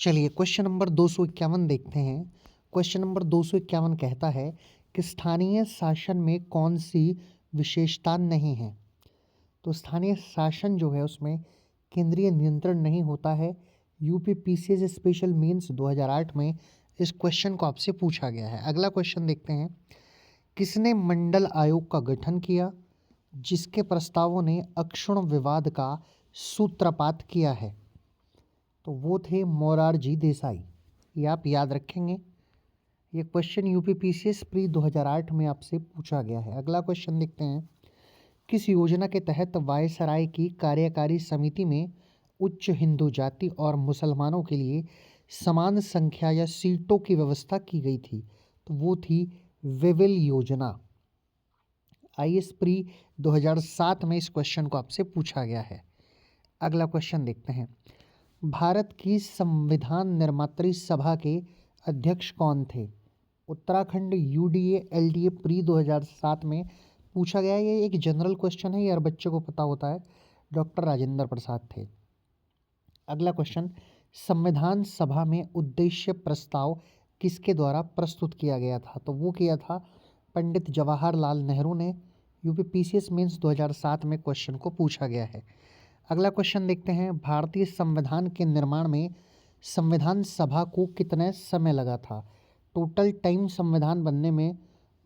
चलिए question number 251 देखते हैं। क्वेश्चन नंबर 251 कहता है कि स्थानीय शासन में कौन सी विशेषता नहीं है। तो स्थानीय शासन जो है उसमें केंद्रीय नियंत्रण नहीं होता है। यूपी पीसीएस स्पेशल मेंस 2008 में इस क्वेश्चन को आपसे पूछा गया है। अगला क्वेश्चन देखते हैं, किसने मंडल आयोग का गठन किया जिसके प्रस्तावों ने अक्षुण्ण विवाद का सूत्रपात किया है। तो वो थे मोरारजी देसाई। ये आप याद रखेंगे। ये क्वेश्चन यूपी पीसीएस प्री 2008 में आपसे पूछा गया है। अगला क्वेश्चन देखते हैं, किस योजना के तहत वायसराय की कार्यकारी समिति में उच्च हिंदू जाति और मुसलमानों के लिए समान संख्या या सीटों की व्यवस्था की गई थी। तो वो थी वेवेल योजना। आईएएस प्री 2007 में इस क्वेश्चन को आपसे पूछा गया है। अगला क्वेश्चन देखते हैं, भारत की संविधान निर्मात्री सभा के अध्यक्ष कौन थे। उत्तराखंड यूडीए एलडीए प्री 2007 में पूछा गया। ये एक जनरल क्वेश्चन है, ये हर बच्चे को पता होता है। डॉक्टर राजेंद्र प्रसाद थे। अगला क्वेश्चन, संविधान सभा में उद्देश्य प्रस्ताव किसके द्वारा प्रस्तुत किया गया था। तो वो किया था पंडित जवाहरलाल नेहरू ने। यूपी पीसीएस मेंस 2007 में क्वेश्चन को पूछा गया है। अगला क्वेश्चन देखते हैं, भारतीय संविधान के निर्माण में संविधान सभा को कितने समय लगा था। टोटल टाइम संविधान बनने में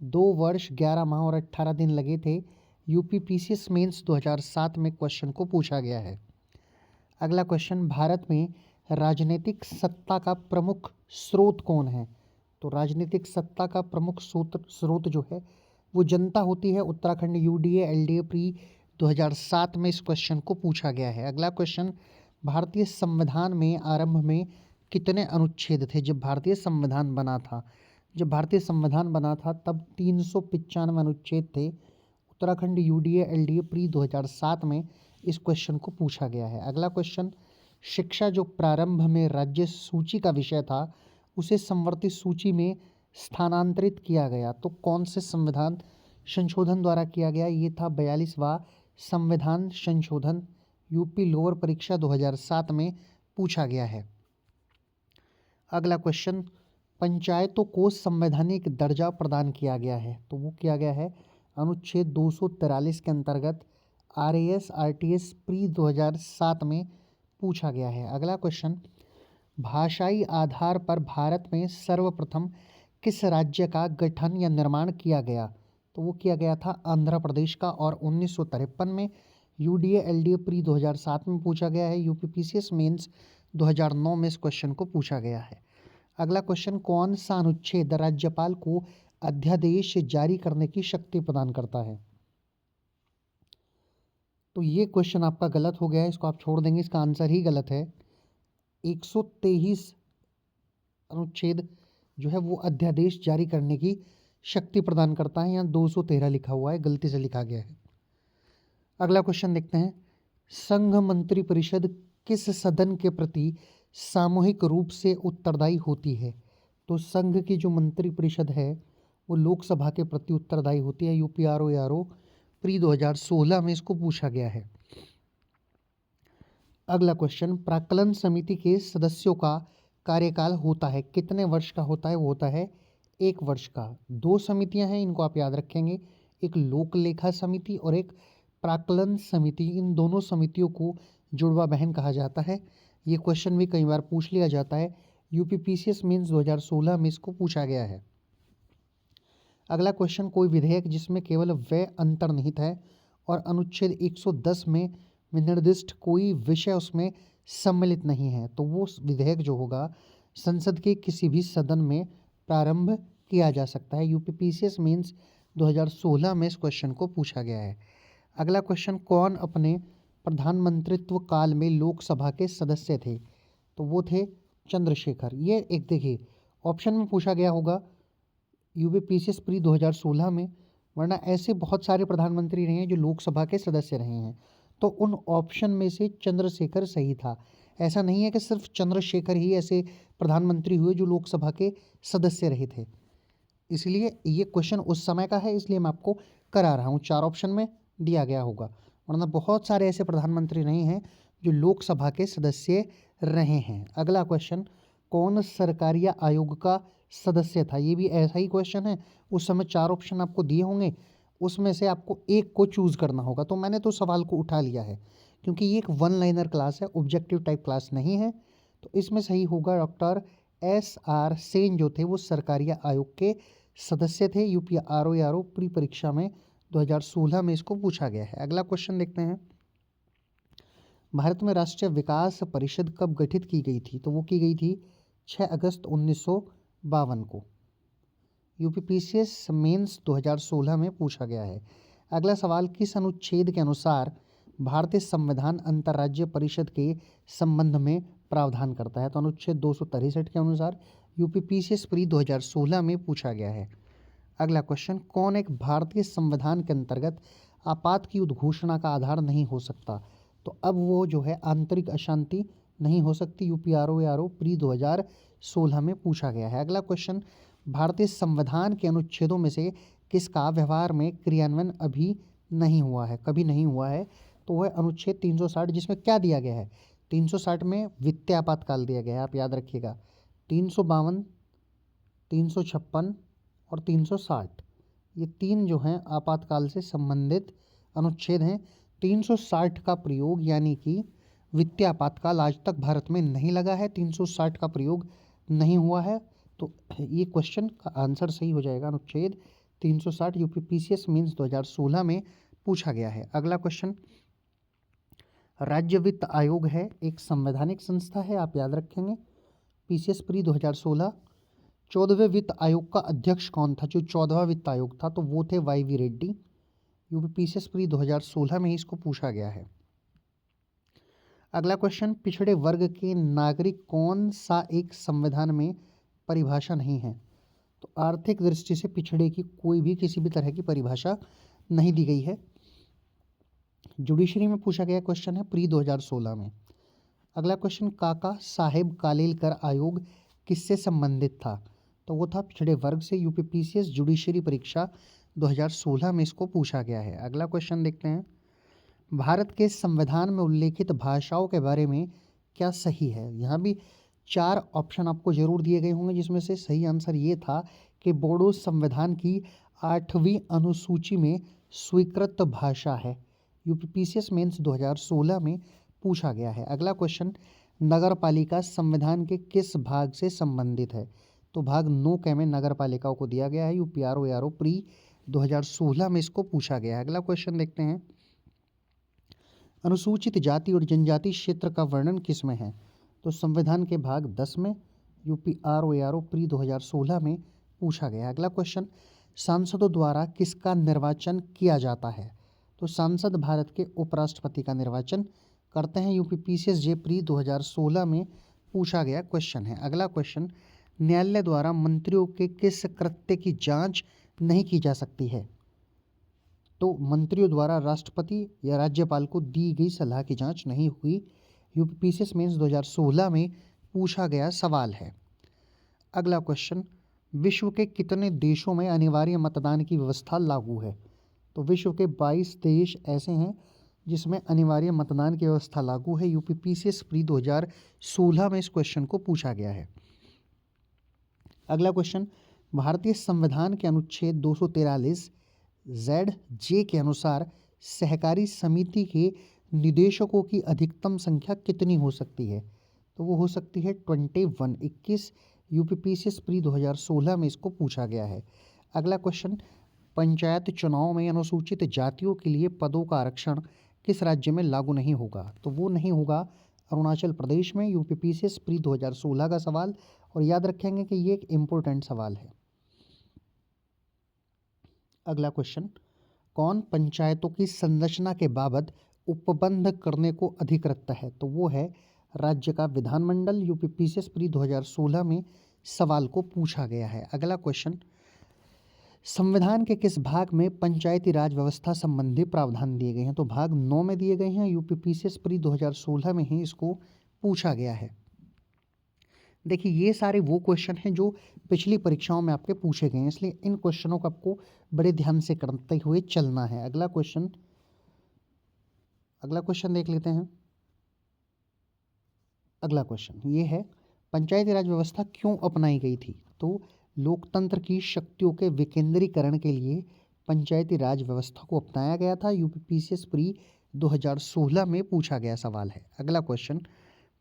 2 वर्ष 11 माह और 18 दिन लगे थे। यूपी पीसीएस मेंस 2007 में क्वेश्चन को पूछा गया है। अगला क्वेश्चन, भारत में राजनीतिक सत्ता का प्रमुख स्रोत कौन है। तो राजनीतिक सत्ता का प्रमुख स्रोत जो है वो जनता होती है। उत्तराखंड यूडीए एलडीए प्री 2007 में इस क्वेश्चन को पूछा गया है। अगला क्वेश्चन, भारतीय संविधान में आरंभ में कितने अनुच्छेद थे जब भारतीय संविधान बना था। जब भारतीय संविधान बना था तब 395 अनुच्छेद थे। उत्तराखंड यूडीए एलडीए प्री 2007 में इस क्वेश्चन को पूछा गया है। अगला क्वेश्चन, शिक्षा जो प्रारंभ में राज्य सूची का विषय था उसे संवर्ती सूची में स्थानांतरित किया गया। तो कौन से संविधान संशोधन द्वारा किया गया। ये था 42वां संविधान संशोधन। यूपी लोअर परीक्षा 2007 में पूछा गया है। अगला क्वेश्चन, पंचायतों को संवैधानिक दर्जा प्रदान किया गया है। तो वो किया गया है अनुच्छेद 243 के अंतर्गत। आरएएस आरटीएस प्री 2007 में पूछा गया है। अगला क्वेश्चन, भाषाई आधार पर भारत में सर्वप्रथम किस राज्य का गठन या निर्माण किया गया। तो वो किया गया था आंध्र प्रदेश का, और 1953 में। यूडीए एलडीए प्री 2007 में पूछा गया है। यूपी पीसीएस मेंस 2009 में इस क्वेश्चन को पूछा गया है। अगला क्वेश्चन, कौन सा अनुच्छेद राज्यपाल को अध्यादेश जारी करने की शक्ति प्रदान करता है। तो ये क्वेश्चन आपका गलत हो गया है, इसको आप छोड़ देंगे, इसका आंसर ही गलत है। 123 अनुच्छेद जो है वो अध्यादेश जारी करने की शक्ति प्रदान करता है। यहाँ 213 लिखा हुआ है, गलती से लिखा गया है। अगला क्वेश्चन देखते हैं, संघ मंत्री परिषद किस सदन के प्रति सामूहिक रूप से उत्तरदायी होती है। तो संघ की जो मंत्री परिषद है वो लोकसभा के प्रति उत्तरदायी होती है। यूपीआरओ प्री 2016 में इसको पूछा गया है। अगला क्वेश्चन, प्राक्कलन समिति के सदस्यों का कार्यकाल होता है कितने वर्ष का होता है। वो होता है 1 वर्ष का। 2 समितियां हैं, इनको आप याद रखेंगे, एक लोक लेखा समिति और एक प्राक्कलन समिति। इन दोनों समितियों को जुड़वा बहन कहा जाता है। ये क्वेश्चन भी कई बार पूछ लिया जाता है। यूपी पीसीएस मेंस 2016 में इसको पूछा गया है। अगला क्वेश्चन, कोई विधेयक जिसमें केवल व्यय अंतर्निहित है और अनुच्छेद 110 में निर्दिष्ट कोई विषय उसमें सम्मिलित नहीं है। तो वो विधेयक जो होगा संसद के किसी भी सदन में प्रारंभ किया जा सकता है। यूपी पीसीएस मेंस 2016 में इस क्वेश्चन को पूछा गया है। अगला क्वेश्चन, कौन अपने प्रधानमंत्रित्व काल में लोकसभा के सदस्य थे। तो वो थे चंद्रशेखर। ये एक देखिए ऑप्शन में पूछा गया होगा यूपी पीसीएस प्री 2016 में, वरना ऐसे बहुत सारे प्रधानमंत्री रहे हैं जो लोकसभा के सदस्य रहे हैं। तो उन ऑप्शन में से चंद्रशेखर सही था। ऐसा नहीं है कि सिर्फ चंद्रशेखर ही ऐसे प्रधानमंत्री हुए जो लोकसभा के सदस्य रहे थे। इसलिए ये क्वेश्चन उस समय का है, इसलिए मैं आपको करा रहा हूँ। 4 ऑप्शन में दिया गया होगा, वरना बहुत सारे ऐसे प्रधानमंत्री नहीं हैं जो लोकसभा के सदस्य रहे हैं। अगला क्वेश्चन, कौन सरकारिया आयोग का सदस्य था? ये भी ऐसा ही क्वेश्चन है। उस समय 4 ऑप्शन आपको दिए होंगे, उसमें से आपको एक को चूज़ करना होगा। तो मैंने तो सवाल को उठा लिया है, क्योंकि ये एक वन लाइनर क्लास है, ऑब्जेक्टिव टाइप क्लास नहीं है। तो इसमें सही होगा डॉक्टर SR सेन जो थे वो सरकारिया आयोग के सदस्य थे। UPRO प्री परीक्षा में 2016 में इसको पूछा गया है। अगला क्वेश्चन देखते हैं। भारत में राष्ट्रीय विकास परिषद कब गठित की गई थी? तो वो की गई थी 6 अगस्त 1952 को। UPPCS मेंस 2016 में पूछा गया है। अगला सवाल, किस अनुच्छेद के अनुसार भारतीय संविधान अंतर्राज्यीय परिषद के संबंध में प्रावधान करता है? तो अनुच्छेद 263 के अनुसार। UPPCS प्री 2016 में पूछा गया है। अगला क्वेश्चन, कौन एक भारतीय संविधान के अंतर्गत आपात की उद्घोषणा का आधार नहीं हो सकता? तो अब वो जो है आंतरिक अशांति नहीं हो सकती। UPRO प्री 2016 में पूछा गया है। अगला क्वेश्चन, भारतीय संविधान के अनुच्छेदों में से किसका व्यवहार में क्रियान्वयन अभी नहीं हुआ है, कभी नहीं हुआ है? तो वह अनुच्छेद 360, जिसमें क्या दिया गया है? 360 में वित्तीय आपातकाल दिया गया है, आप याद रखिएगा। 352, 356 और 360, ये 3 जो हैं आपातकाल से संबंधित अनुच्छेद हैं। 360 का प्रयोग यानी कि वित्तीय आपातकाल आज तक भारत में नहीं लगा है, 360 का प्रयोग नहीं हुआ है। तो ये क्वेश्चन का आंसर सही हो जाएगा अनुच्छेद 360। UPPCS मीन्स 2016 में पूछा गया है। अगला क्वेश्चन, राज्य वित्त आयोग है एक संवैधानिक संस्था है, आप याद रखेंगे। PCS pre 2016। 14वें वित्त आयोग का अध्यक्ष कौन था? जो 14वां वित्त आयोग था तो वो थे YV रेड्डी। UPPCS प्री 2016 में ही इसको पूछा गया है। अगला क्वेश्चन, पिछड़े वर्ग के नागरिक कौन सा एक संविधान में परिभाषा नहीं है? तो आर्थिक दृष्टि से पिछड़े की कोई भी किसी भी तरह की परिभाषा नहीं दी गई है। जुडिशरी में पूछा गया क्वेश्चन है प्री 2016 में। अगला क्वेश्चन, काका साहेब कालेलकर आयोग किससे संबंधित था? तो वो था पिछड़े वर्ग से। UPPCS जुडिशरी परीक्षा 2016 में इसको पूछा गया है। अगला क्वेश्चन देखते हैं। भारत के संविधान में उल्लेखित भाषाओं के बारे में क्या सही है? यहाँ भी 4 ऑप्शन आपको जरूर दिए गए होंगे, जिसमें से सही आंसर ये था कि बोडो संविधान की 8वीं अनुसूची में स्वीकृत भाषा है। UPPCS मेंस 2016 में पूछा गया है। अगला क्वेश्चन, नगर पालिका संविधान के किस भाग से संबंधित है? तो भाग 9 के में नगर पालिकाओं को दिया गया है। UPRO प्री 2016 में इसको पूछा गया है। अगला क्वेश्चन देखते हैं। अनुसूचित जाति और जनजाति क्षेत्र का वर्णन किस में है? तो संविधान के भाग 10 में। UPRO प्री 2016 में पूछा गया। अगला क्वेश्चन, सांसदों द्वारा किसका निर्वाचन किया जाता है? तो सांसद भारत के उपराष्ट्रपति का निर्वाचन करते हैं। UPPCS जे प्री 2016 में पूछा गया क्वेश्चन है। अगला क्वेश्चन, न्यायालय द्वारा मंत्रियों के किस कृत्य की जांच नहीं की जा सकती है? तो मंत्रियों द्वारा राष्ट्रपति या राज्यपाल को दी गई सलाह की जांच नहीं हुई। UPPCS मेंस 2016 में पूछा गया सवाल है। अगला क्वेश्चन, विश्व के कितने देशों में अनिवार्य मतदान की व्यवस्था लागू है? तो विश्व के 22 देश ऐसे हैं जिसमें अनिवार्य मतदान की व्यवस्था लागू है। UPPCS प्री 2016 में इस क्वेश्चन को पूछा गया है। अगला क्वेश्चन, भारतीय संविधान के अनुच्छेद 243 ZJ के अनुसार सहकारी समिति के निदेशकों की अधिकतम संख्या कितनी हो सकती है? तो वो हो सकती है 21। UPPCS प्री 2016 में इसको पूछा गया है। अगला क्वेश्चन, पंचायत चुनाव में अनुसूचित जातियों के लिए पदों का आरक्षण किस राज्य में लागू नहीं होगा? तो वो नहीं होगा अरुणाचल प्रदेश में। UPPCS प्री 2016 का सवाल, और याद रखेंगे कि ये एक इम्पोर्टेंट सवाल है। अगला क्वेश्चन, कौन पंचायतों की संरचना के बाबत उपबंध करने को अधिकृत है? तो वो है राज्य का विधानमंडल। UPPCS प्री 2016 में सवाल को पूछा गया है। अगला क्वेश्चन, संविधान के किस भाग में पंचायती राज व्यवस्था संबंधी प्रावधान दिए गए हैं? तो भाग 9 में दिए गए हैं। UPPCS प्री 2016 में ही इसको पूछा गया है। देखिए, ये सारे वो क्वेश्चन हैं जो पिछली परीक्षाओं में आपके पूछे गए हैं, इसलिए इन क्वेश्चनों को आपको बड़े ध्यान से करते हुए चलना है। अगला क्वेश्चन देख लेते हैं। अगला क्वेश्चन ये है, पंचायती राज व्यवस्था क्यों अपनाई गई थी? तो लोकतंत्र की शक्तियों के विकेंद्रीकरण के लिए पंचायती राज व्यवस्था को अपनाया गया था। यूपीपीसीएस प्री 2016 में पूछा गया सवाल है। अगला क्वेश्चन,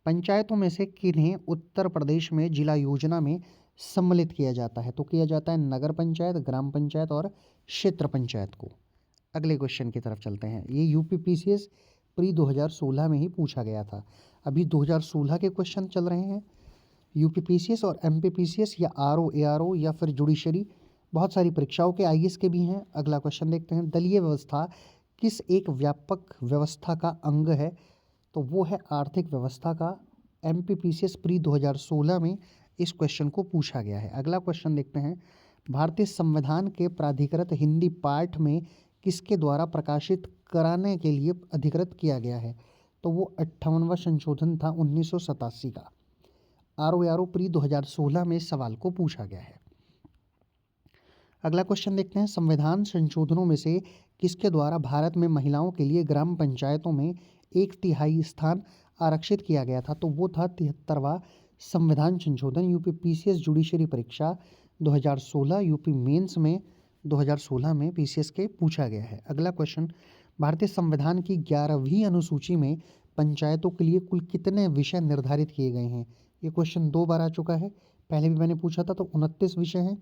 पंचायतों में से किन्हें उत्तर प्रदेश में जिला योजना में सम्मिलित किया जाता है? तो किया जाता है नगर पंचायत, ग्राम पंचायत और क्षेत्र पंचायत को। अगले क्वेश्चन की तरफ चलते हैं। ये यूपीपीसीएस प्री 2016 में ही पूछा गया था। अभी 2016 के क्वेश्चन चल रहे हैं। यूपीपीसीएस और एमपीपीसीएस या आरओ, एआरओ या फिर जुडिशरी, बहुत सारी परीक्षाओं के आईएएस के भी हैं। अगला क्वेश्चन देखते हैं। दलीय व्यवस्था किस एक व्यापक व्यवस्था का अंग है? तो वो है आर्थिक व्यवस्था का। एमपीपीसीएस प्री 2016 में इस क्वेश्चन को पूछा गया है। अगला क्वेश्चन देखते हैं। भारतीय संविधान के प्राधिकृत हिंदी पाठ में किसके द्वारा प्रकाशित कराने के लिए अधिकृत किया गया है? तो वो 58वां संशोधन था 1987 का। आरओ प्री 2016 में इस सवाल को पूछा गया है। अगला क्वेश्चन देखते हैं। संविधान संशोधनों में से किसके द्वारा भारत में महिलाओं के लिए ग्राम पंचायतों में 1/3 स्थान आरक्षित किया गया था? तो वो था 73वां संविधान संशोधन। यूपीपीसीएस जुडिशरी परीक्षा 2016, यूपी मेंस में 2016 में पीसीएस के पूछा गया है। अगला क्वेश्चन, भारतीय संविधान की 11वीं अनुसूची में पंचायतों के लिए कुल कितने विषय निर्धारित किए गए हैं? ये क्वेश्चन 2 बार आ चुका है। पहले भी मैंने पूछा था, तो 29 विषय हैं।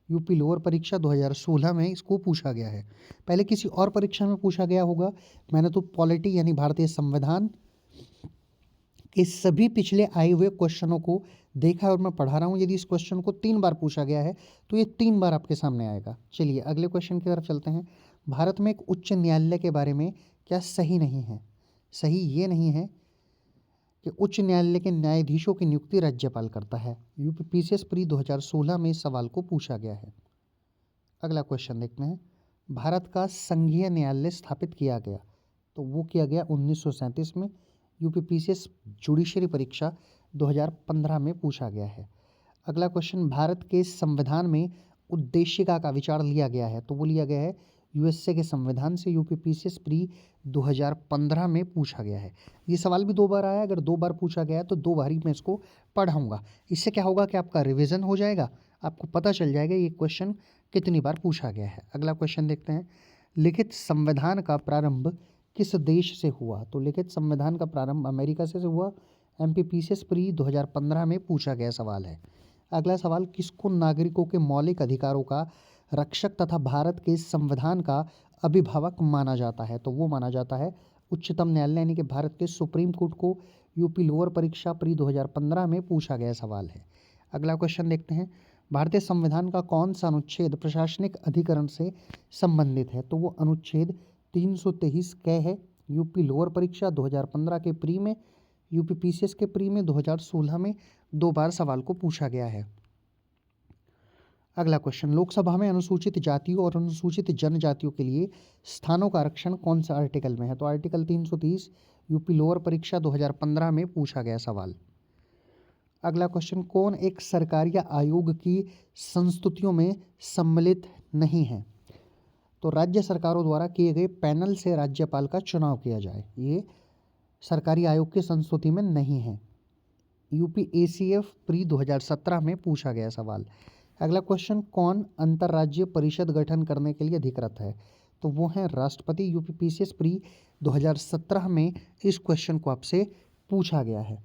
यूपी लोअर परीक्षा 2016 में इसको पूछा गया है। पहले किसी और परीक्षा में पूछा गया होगा। मैंने तो पॉलिटी यानी भारतीय संविधान के सभी पिछले आए हुए क्वेश्चनों को देखा और मैं पढ़ा रहा हूँ। यदि इस क्वेश्चन को 3 बार पूछा गया है तो ये 3 बार आपके सामने आएगा। चलिए अगले क्वेश्चन की तरफ चलते हैं। भारत में एक उच्च न्यायालय के बारे में क्या सही नहीं है? सही ये नहीं है कि उच्च न्यायालय के न्यायाधीशों की नियुक्ति राज्यपाल करता है। यूपीपीसीएस प्री 2016 में इस सवाल को पूछा गया है। अगला क्वेश्चन देखते हैं। भारत का संघीय न्यायालय स्थापित किया गया, तो वो किया गया 1937 में। यूपीपीसीएस जुडिशरी परीक्षा 2015 में पूछा गया है। अगला क्वेश्चन, भारत के संविधान में उद्देशिका का विचार लिया गया है, तो वो लिया गया है यूएसए के संविधान से। यूपीपीसीएस प्री 2015 में पूछा गया है। ये सवाल भी 2 बार आया। अगर 2 बार पूछा गया है तो 2 बार ही मैं इसको पढ़ाऊँगा। इससे क्या होगा कि आपका रिवीजन हो जाएगा, आपको पता चल जाएगा ये क्वेश्चन कितनी बार पूछा गया है। अगला क्वेश्चन देखते हैं। लिखित संविधान का प्रारंभ किस देश से हुआ? तो लिखित संविधान का प्रारंभ अमेरिका से हुआ। एमपीपीसीएस प्री 2015 में पूछा गया सवाल है। अगला सवाल, किसको नागरिकों के मौलिक अधिकारों का रक्षक तथा भारत के संविधान का अभिभावक माना जाता है? तो वो माना जाता है उच्चतम न्यायालय यानी कि भारत के सुप्रीम कोर्ट को। यूपी लोअर परीक्षा प्री 2015 में पूछा गया सवाल है। अगला क्वेश्चन देखते हैं। भारतीय संविधान का कौन सा अनुच्छेद प्रशासनिक अधिकरण से संबंधित है? तो वो अनुच्छेद 323 क है। यूपी लोअर परीक्षा 2015 के प्री में, यूपीपीसीएस के प्री में 2016 में 2 बार सवाल को पूछा गया है। अगला क्वेश्चन, लोकसभा में अनुसूचित जातियों और अनुसूचित जनजातियों के लिए स्थानों का आरक्षण कौन सा आर्टिकल में है? तो आर्टिकल 330। यूपी लोअर परीक्षा 2015 में पूछा गया सवाल। अगला क्वेश्चन, कौन एक सरकारी आयोग की संस्तुतियों में सम्मिलित नहीं है? तो राज्य सरकारों द्वारा किए गए पैनल से राज्यपाल का चुनाव किया जाए, ये सरकारी आयोग की संस्तुति में नहीं है। यूपीएसीएफ प्री 2017 में पूछा गया सवाल। अगला क्वेश्चन, कौन अंतर्राज्यीय परिषद गठन करने के लिए अधिकृत है? तो वो है राष्ट्रपति। यूपीपीसीएस प्री 2017 में इस क्वेश्चन को आपसे पूछा गया है।